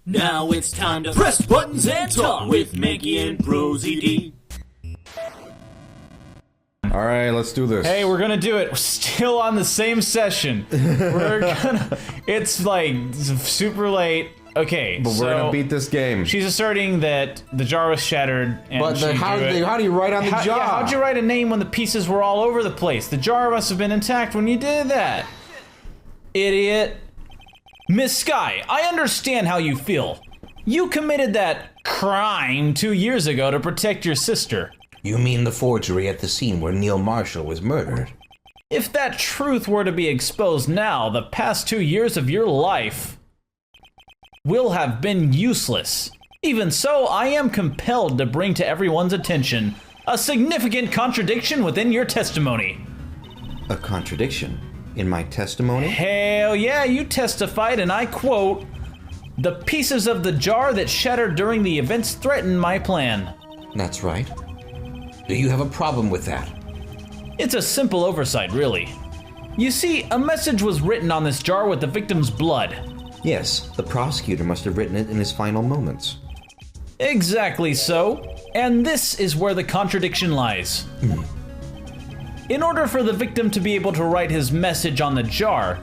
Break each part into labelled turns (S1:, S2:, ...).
S1: Now it's time to press buttons and talk with Manky and ProZD.
S2: Alright, let's do this.
S3: Hey, we're gonna do it. We're still on the same session. It's like super late. Okay,
S2: but we're gonna beat this game.
S3: She's asserting that the jar was shattered and
S2: but how do you write on the jar?
S3: Yeah, how'd you write a name when the pieces were all over the place? The jar must have been intact when you did that. Idiot. Miss Sky, I understand how you feel. You committed that crime 2 years ago to protect your sister.
S4: You mean the forgery at the scene where Neil Marshall was murdered?
S3: If that truth were to be exposed now, the past 2 years of your life will have been useless. Even so, I am compelled to bring to everyone's attention a significant contradiction within your testimony.
S4: A contradiction? In my testimony?
S3: Hell yeah, you testified, and I quote, "The pieces of the jar that shattered during the events threaten my plan."
S4: That's right. Do you have a problem with that?
S3: It's a simple oversight, really. You see, a message was written on this jar with the victim's blood.
S4: Yes, the prosecutor must have written it in his final moments.
S3: Exactly so. And this is where the contradiction lies. In order for the victim to be able to write his message on the jar,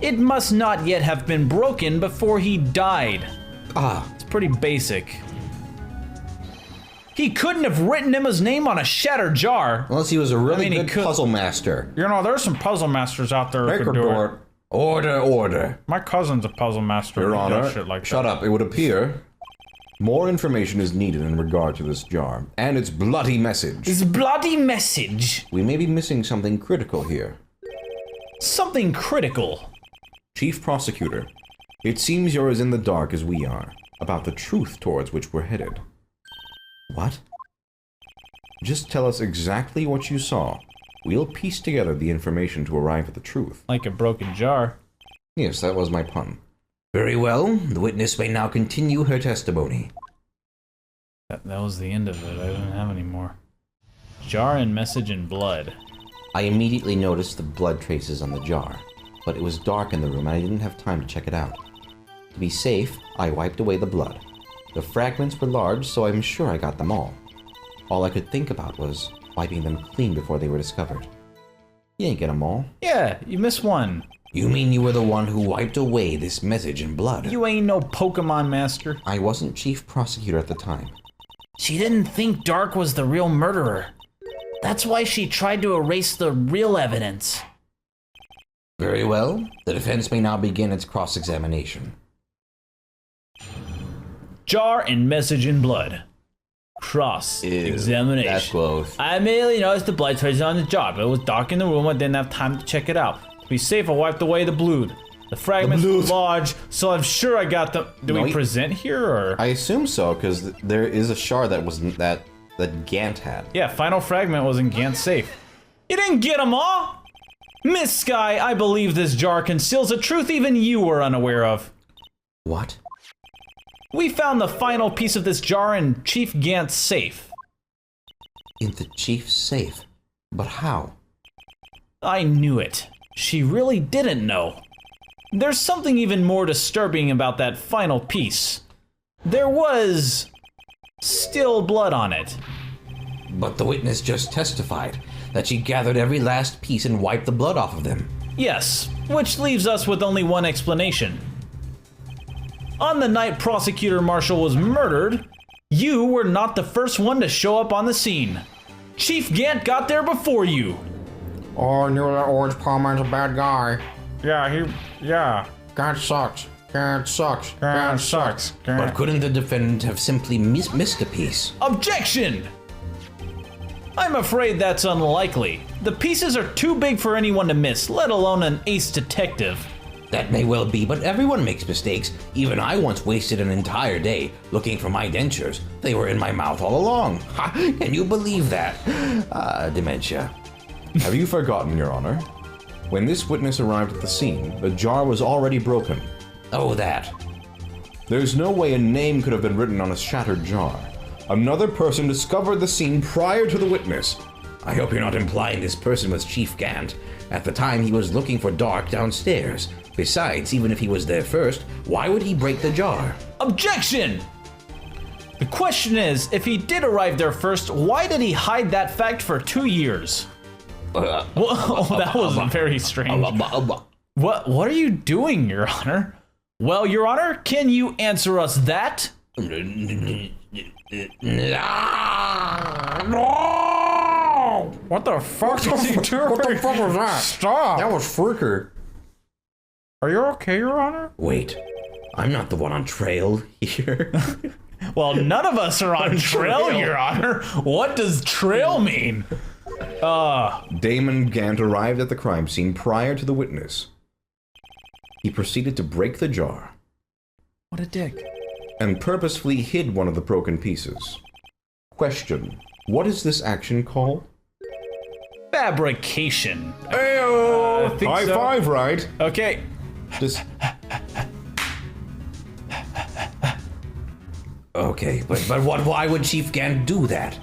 S3: it must not yet have been broken before he died. It's pretty basic. He couldn't have written him his name on a shattered jar.
S4: Unless he was a really good puzzle master.
S3: You know, there's some puzzle masters out there who could do it.
S4: Order.
S3: My cousin's a puzzle master.
S2: Your Honor,
S3: shit like
S2: shut up. It would appear more information is needed in regard to this jar and its bloody message.
S3: Its bloody message?
S4: We may be missing something critical here.
S3: Something critical?
S2: Chief Prosecutor, it seems you're as in the dark as we are about the truth towards which we're headed.
S4: What?
S2: Just tell us exactly what you saw. We'll piece together the information to arrive at the truth.
S3: Like a broken jar.
S2: Yes, that was my pun.
S4: Very well. The witness may now continue her testimony.
S3: That was the end of it. I didn't have any more. Jar and message in blood.
S4: I immediately noticed the blood traces on the jar, but it was dark in the room and I didn't have time to check it out. To be safe, I wiped away the blood. The fragments were large, so I'm sure I got them all. All I could think about was wiping them clean before they were discovered. You didn't get them all.
S3: Yeah, you missed one.
S4: You mean you were the one who wiped away this message in blood?
S3: You ain't no Pokemon master.
S4: I wasn't chief prosecutor at the time.
S3: She didn't think Dark was the real murderer. That's why she tried to erase the real evidence.
S4: Very well. The defense may now begin its cross-examination.
S3: Jar and message in blood. Cross-examination.
S4: That's close.
S3: I immediately noticed the blood traces on the jar, but it was dark in the room. I didn't have time to check it out. To be safe, I wiped away the blood. The fragments were large, so I'm sure I got them. Do we present here, or?
S2: I assume so, because there is a shard that was that Gant had.
S3: Yeah, final fragment was in Gant's safe. You didn't get them all? Miss Sky, I believe this jar conceals a truth even you were unaware of.
S4: What?
S3: We found the final piece of this jar in Chief Gant's safe.
S4: In the chief's safe? But how?
S3: I knew it. She really didn't know. There's something even more disturbing about that final piece. There was still blood on it.
S4: But the witness just testified that she gathered every last piece and wiped the blood off of them.
S3: Yes, which leaves us with only one explanation. On the night Prosecutor Marshall was murdered, you were not the first one to show up on the scene. Chief Gant got there before you.
S5: Oh, I knew that Orange Palmer's a bad guy.
S3: Yeah.
S5: Gant sucks. Gant sucks. Gant sucks.
S4: But couldn't the defendant have simply missed a piece?
S3: Objection! I'm afraid that's unlikely. The pieces are too big for anyone to miss, let alone an ace detective.
S4: That may well be, but everyone makes mistakes. Even I once wasted an entire day looking for my dentures. They were in my mouth all along. Ha, can you believe that? Dementia.
S2: Have you forgotten, Your Honor? When this witness arrived at the scene, the jar was already broken.
S4: Oh, that.
S2: There's no way a name could have been written on a shattered jar. Another person discovered the scene prior to the witness.
S4: I hope you're not implying this person was Chief Gant. At the time, he was looking for Dark downstairs. Besides, even if he was there first, why would he break the jar?
S3: Objection! The question is, if he did arrive there first, why did he hide that fact for 2 years? Whoa, that was very strange. What are you doing, Your Honor? Well, Your Honor, can you answer us that? What the fuck is he doing?
S5: What the fuck was that?
S3: Stop!
S5: That was Fricker.
S3: Are you okay, Your Honor?
S4: Wait, I'm not the one on trail here.
S3: Well, none of us are on trail, Your Honor. What does trail mean?
S2: Damon Gant arrived at the crime scene prior to the witness. He proceeded to break the jar.
S3: What a dick.
S2: And purposefully hid one of the broken pieces. Question. What is this action called?
S3: Fabrication.
S2: Ayo! High
S3: so.
S2: five, Wright.
S3: Okay.
S2: Just...
S4: Okay, but why would Chief Gant do that?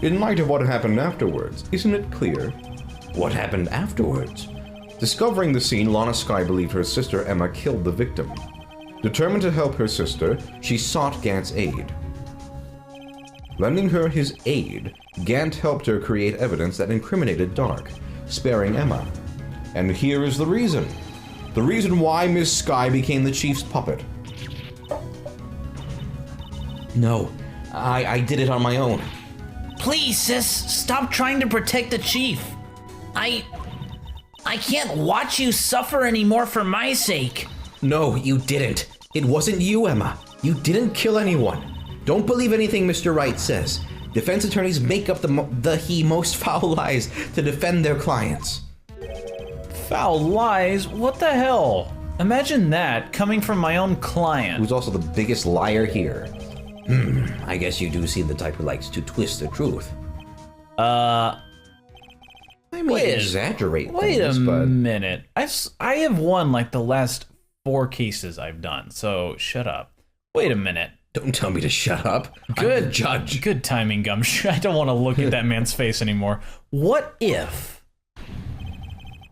S2: In light of what happened afterwards, isn't it clear?
S4: What happened afterwards?
S2: Discovering the scene, Lana Skye believed her sister Emma killed the victim. Determined to help her sister, she sought Gant's aid. Lending her his aid, Gant helped her create evidence that incriminated Dark, sparing Emma. And here is the reason. The reason why Miss Skye became the Chief's puppet.
S4: No, I did it on my own.
S6: Please, sis, stop trying to protect the chief. I can't watch you suffer anymore for my sake.
S4: No, you didn't. It wasn't you, Emma. You didn't kill anyone. Don't believe anything Mr. Wright says. Defense attorneys make up the most foul lies to defend their clients.
S3: Foul lies? What the hell? Imagine that coming from my own client.
S4: Who's also the biggest liar here. I guess you do seem the type who likes to twist the truth. I may exaggerate
S3: Wait
S4: things,
S3: a
S4: but...
S3: minute. I have won like the last 4 cases I've done, so shut up. Wait a minute.
S4: Don't tell me to shut up. I'm the judge.
S3: Good timing, Gumshoe. I don't want to look at that man's face anymore. What if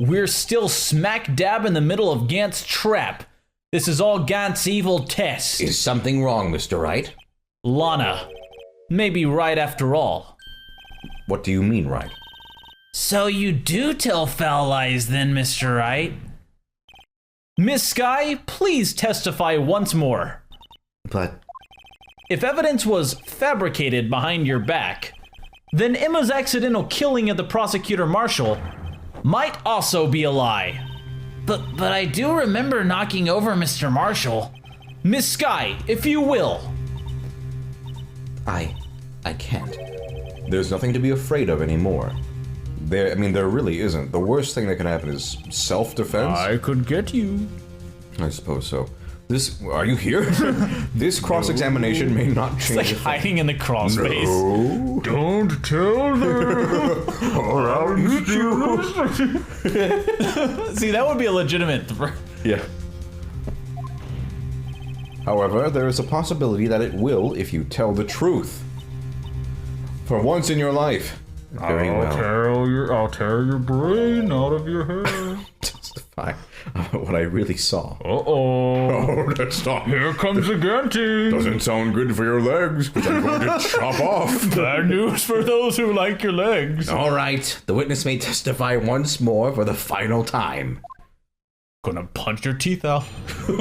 S3: we're still smack dab in the middle of Gant's trap? This is all Gant's evil test.
S4: Is something wrong, Mr. Wright?
S3: Lana. Maybe right after all.
S2: What do you mean, Wright?
S6: So you do tell foul lies then, Mr. Wright?
S3: Miss Skye, please testify once more.
S4: But...
S3: If evidence was fabricated behind your back, then Emma's accidental killing of the prosecutor marshal might also be a lie.
S6: But I do remember knocking over Mr. Marshall.
S3: Miss Skye, if you will.
S4: I can't.
S2: There's nothing to be afraid of anymore. There really isn't. The worst thing that can happen is self-defense.
S3: I could get you.
S2: I suppose so. Are you here? This cross-examination may not change.
S3: It's like hiding in the crawl space.
S2: No.
S3: Don't tell them.
S2: Or I'll eat you.
S3: See, that would be a legitimate
S2: Yeah. However, there is a possibility that it will if you tell the truth. For once in your life. Very well.
S3: I'll tear your brain out of your head.
S2: Testify about what I really saw.
S3: Uh-oh.
S2: Oh, that's not.
S3: Here comes the Ganting.
S2: Doesn't sound good for your legs, which I'm going to chop off.
S3: Bad news for those who like your legs.
S4: All right, the witness may testify once more for the final time.
S3: Gonna punch your teeth out.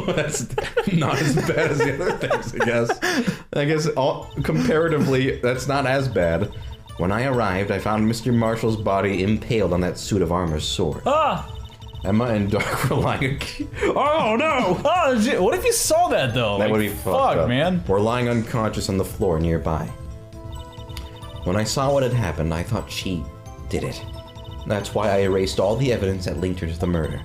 S2: That's not as bad as the other things, I guess. I guess comparatively, that's not as bad.
S4: When I arrived, I found Mr. Marshall's body impaled on that suit of armor's sword.
S3: Ah!
S2: Emma and Dark were lying. Oh no!
S3: Oh, shit. What if you saw that though?
S2: That
S3: Like,
S2: would be fucked up.
S3: Man.
S4: Were lying unconscious on the floor nearby. When I saw what had happened, I thought she did it. That's why I erased all the evidence that linked her to the murder.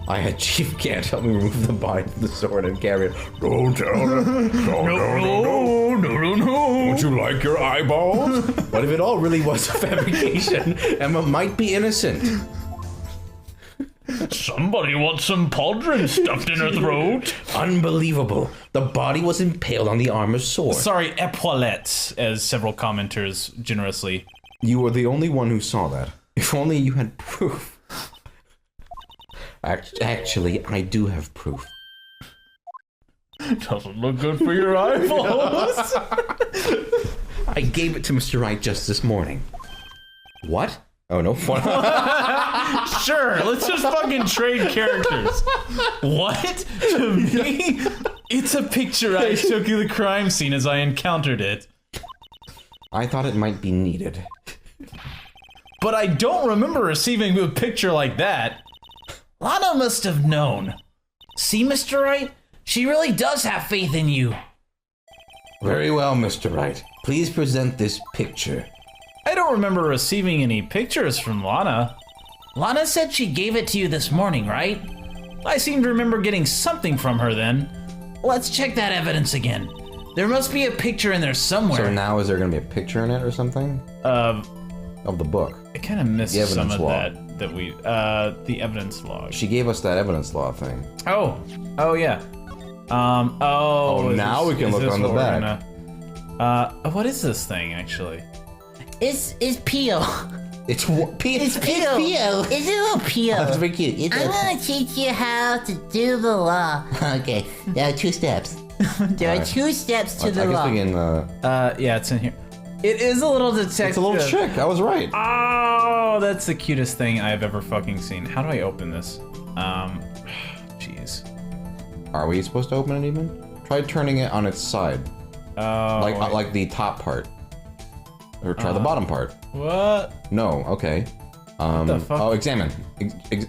S4: I had Chief Gant help me remove the body from the sword and carry it.
S2: Don't tell her. No. Don't you like your eyeballs?
S4: But if it all really was a fabrication, Emma might be innocent.
S3: Somebody wants some pauldron stuffed in her throat.
S4: Unbelievable. The body was impaled on the armor's sword.
S3: Sorry, epaulettes, as several commenters generously.
S2: You were the only one who saw that. If only you had proof.
S4: Actually, I do have proof.
S3: Doesn't look good for your eyeballs.
S4: I gave it to Mr. Wright just this morning. What? Oh, no fun.
S3: Sure, let's just fucking trade characters. What? To me? It's a picture I took of the crime scene as I encountered it.
S4: I thought it might be needed.
S3: But I don't remember receiving a picture like that.
S6: Lana must have known. See, Mr. Wright? She really does have faith in you.
S4: Very well, Mr. Wright. Please present this picture.
S3: I don't remember receiving any pictures from Lana.
S6: Lana said she gave it to you this morning, right?
S3: I seem to remember getting something from her then.
S6: Let's check that evidence again. There must be a picture in there somewhere.
S4: So now is there going to be a picture in it or something? Of the book.
S3: I kind of missed
S4: The
S3: some
S4: evidence
S3: of
S4: log.
S3: the evidence log.
S4: She gave us that evidence law thing.
S3: Oh yeah.
S2: Now we can look on the back.
S3: What is this thing actually?
S6: It's Pio.
S4: It's Pio.
S6: It's Pio. It's a little Pio.
S4: That's very cute.
S6: I'm gonna teach you how to do the law.
S4: Okay, there are 2 steps.
S6: There are 2 steps to the
S4: I guess
S6: law.
S4: we can,
S3: Yeah, it's in here. It is a little detective.
S4: it's a little trick. I was right.
S3: Oh, that's the cutest thing I've ever fucking seen. How do I open this? Jeez.
S4: Are we supposed to open it even? Try turning it on its side.
S3: Oh.
S4: Like the top part. Or try the bottom part.
S3: What?
S4: No, okay.
S3: the fuck?
S4: Oh, examine.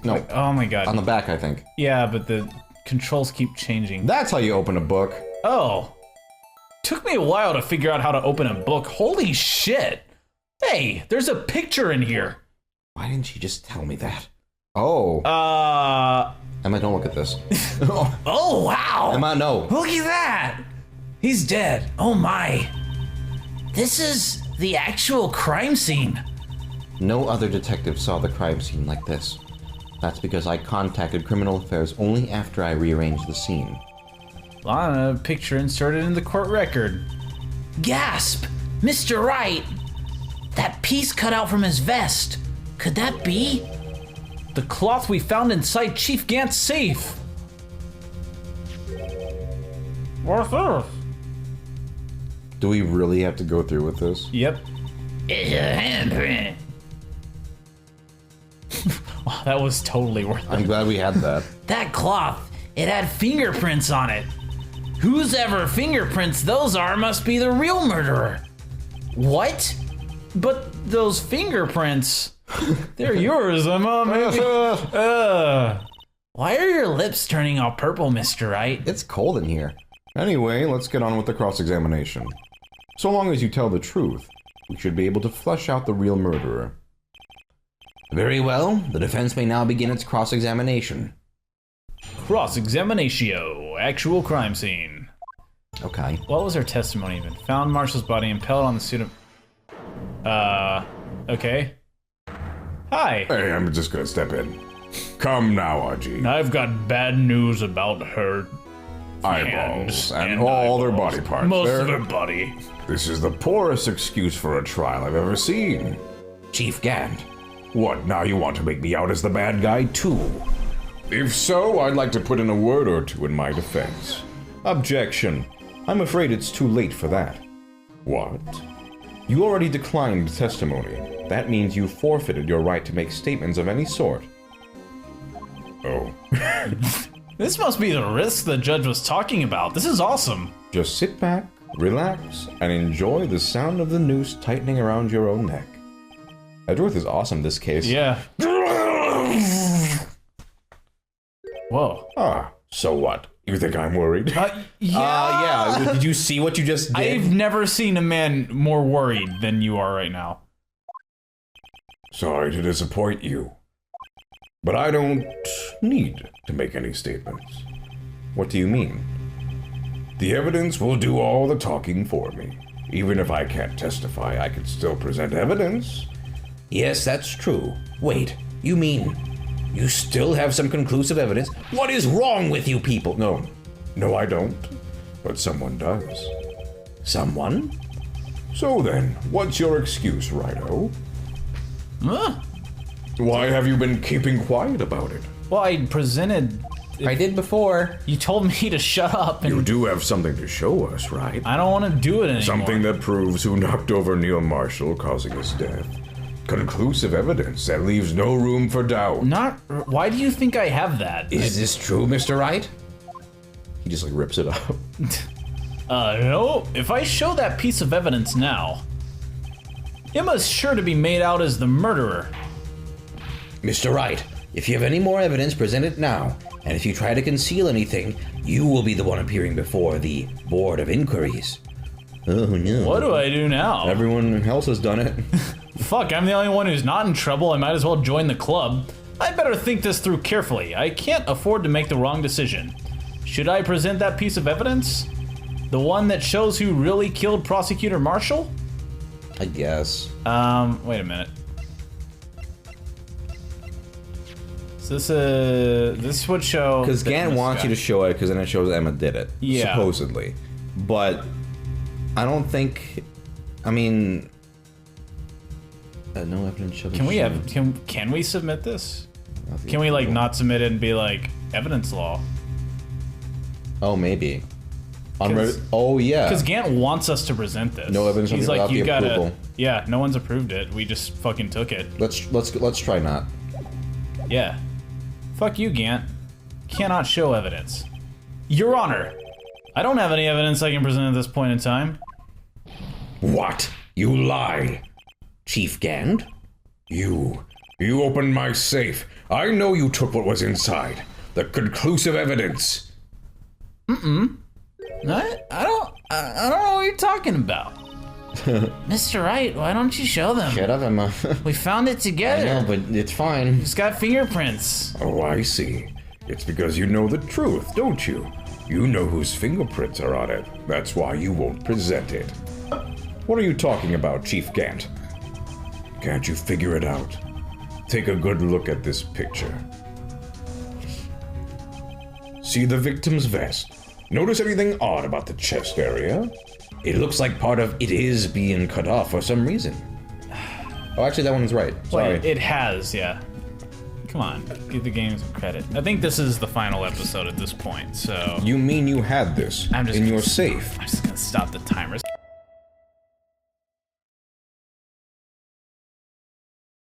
S4: No.
S3: Oh my god.
S4: On the back, I think.
S3: Yeah, but the controls keep changing.
S2: That's how you open a book.
S3: Oh. Took me a while to figure out how to open a book. Holy shit. Hey, there's a picture in here.
S4: Why didn't you just tell me that?
S2: Oh.
S4: Emma, don't look at this.
S6: Oh, wow.
S4: Emma, no.
S6: Look at that. He's dead. Oh my. This is the actual crime scene.
S4: No other detective saw the crime scene like this. That's because I contacted Criminal Affairs only after I rearranged the scene.
S3: Lana, picture inserted in the court record.
S6: Gasp. Mr. Wright. That piece cut out from his vest. Could that be?
S3: The cloth we found inside Chief Gant's safe. What's this?
S2: Do we really have to go through with this?
S3: Yep.
S6: It's a handprint.
S3: Oh, that was totally worth it.
S2: I'm glad we had that.
S6: That cloth, it had fingerprints on it. Whose ever fingerprints those are must be the real murderer. What?
S3: But those fingerprints, they're yours, Emma. Maybe.
S6: Why are your lips turning all purple, Mr. Wright?
S4: It's cold in here.
S2: Anyway, let's get on with the cross-examination. So long as you tell the truth, we should be able to flesh out the real murderer.
S4: Very well. The defense may now begin its cross-examination.
S3: Cross-examinatio, actual crime scene.
S4: Okay.
S3: What was her testimony even? Found Marshall's body impaled on the suit of... okay. Hi.
S2: Hey, I'm just gonna step in. Come now, RG.
S3: I've got bad news about her
S2: Eyeballs
S3: hands
S2: and all their
S3: eyeballs.
S2: body parts.
S3: Most
S2: They're-
S3: of her body.
S2: This is the poorest excuse for a trial I've ever seen.
S4: Chief Gant.
S2: What, now you want to make me out as the bad guy too? If so, I'd like to put in a word or two in my defense. Objection. I'm afraid it's too late for that. What? You already declined testimony. That means you forfeited your right to make statements of any sort. Oh.
S3: This must be the risk the judge was talking about. This is awesome.
S2: Just sit back, relax, and enjoy the sound of the noose tightening around your own neck. Edgeworth is awesome this case.
S3: Yeah. Whoa.
S2: Ah, so what? You think I'm worried?
S3: Yeah.
S4: Did you see what you just did?
S3: I've never seen a man more worried than you are right now.
S2: Sorry to disappoint you. But I don't need to make any statements.
S4: What do you mean?
S2: The evidence will do all the talking for me. Even if I can't testify, I can still present evidence.
S4: Yes, that's true. Wait, you mean you still have some conclusive evidence? What is wrong with you people?
S2: No, I don't. But someone does.
S4: Someone?
S2: So then, what's your excuse, Righto?
S3: Huh?
S2: Why have you been keeping quiet about it?
S3: Well, I presented
S4: I did before.
S3: You told me to shut up, and
S2: You do have something to show us, right?
S3: I don't want to do it anymore.
S2: Something that proves who knocked over Neil Marshall, causing his death. Conclusive evidence that leaves no room for doubt.
S3: Why do you think I have that?
S2: Is this true, Mr. Wright? He just like rips it up.
S3: No. If I show that piece of evidence now, Emma's sure to be made out as the murderer.
S4: Mr. Wright, if you have any more evidence, present it now. And if you try to conceal anything, you will be the one appearing before the Board of Inquiries. Oh no.
S3: What do I do now?
S2: Everyone else has done it.
S3: Fuck, I'm the only one who's not in trouble. I might as well join the club. I better think this through carefully. I can't afford to make the wrong decision. Should I present that piece of evidence? The one that shows who really killed Prosecutor Marshall?
S4: I guess.
S3: Wait a minute. So this would show...
S2: Because Gant wants you to show it, because then it shows Emma did it.
S3: Yeah.
S2: Supposedly. But I don't think... I mean...
S4: No evidence shall be
S3: Can we
S4: shown.
S3: can we submit this? Can we like not submit it and be like evidence law?
S2: Oh, maybe.
S3: Because
S2: Yeah.
S3: Gant wants us to present this.
S2: No evidence
S3: He's
S2: without
S3: like,
S2: the
S3: you gotta.
S2: approval.
S3: Yeah, no one's approved it. We just fucking took it.
S2: Let's try not.
S3: Yeah. Fuck you, Gant. Cannot show evidence. Your Honor, I don't have any evidence I can present at this point in time.
S2: What? You lie.
S4: Chief Gant?
S2: You opened my safe. I know you took what was inside. The conclusive evidence.
S3: I don't know what you're talking about. Mr. Wright, why don't you show them?
S4: Shut up, Emma.
S3: We found it
S4: I
S3: together.
S4: know, but it's fine.
S3: It's got fingerprints.
S2: Oh, I see. It's because you know the truth, don't you? You know whose fingerprints are on it. That's why you won't present it. What are you talking about, Chief Gant? Can't you figure it out? Take a good look at this picture. See the victim's vest? Notice anything odd about the chest area? It looks like part of it is being cut off for some reason. Oh, actually, that one's right. Sorry.
S3: Wait, it has, yeah. Come on, give the game some credit. I think this is the final episode at this point, so...
S2: You mean you had this
S3: I'm just
S2: in
S3: gonna
S2: your safe?
S3: I'm just gonna stop the timers.